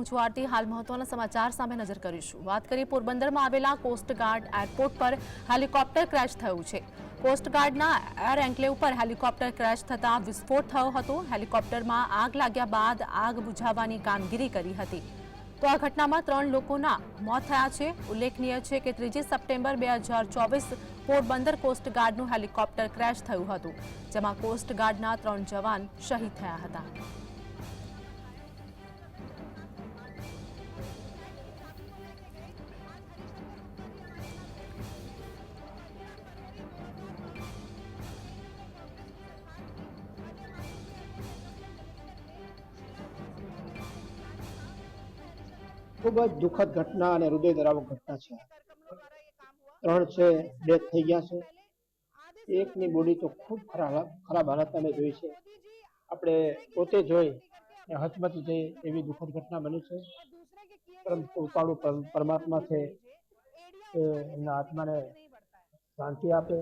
આરતી હાલ મહત્વના સમાચાર સામે નજર કરીશું। વાત કરીએ પોરબંદરમાં આવેલા કોસ્ટગાર્ડ એરપોર્ટ પર હેલિકોપ્ટર ક્રેશ થયું છે। કોસ્ટગાર્ડના એર એન્કલેવ પર હેલિકોપ્ટર ક્રેશ થતા વિસ્ફોટ થયો હતો। હેલિકોપ્ટરમાં આગ લાગ્યા બાદ આગ બુઝાવવાની કામગીરી કરી હતી। તો આ ઘટનામાં 3 લોકોના મોત થયા છે। ઉલ્લેખનીય છે કે 3 સપ્ટેમ્બર 2024 પોરબંદર કોસ્ટગાર્ડનું હેલિકોપ્ટર ક્રેશ થયું હતું, જેમાં કોસ્ટગાર્ડના 3 જવાન શહીદ થયા હતા। ખૂબ જ દુઃખદ ઘટના અને હૃદય ધરાવક ઘટના છે। 3 છે ડેથ થઈ ગયા છે। એકની બોડી તો ખૂબ ખરાબ હાલતમાં મેં જોઈ છે। આપણે પોતે જોઈ હચમચી જઈ એવી દુઃખદ ઘટના બની છે। પરમ કૃપાળુ પરમાત્મા છે એ એમના આત્માને શાંતિ આપે।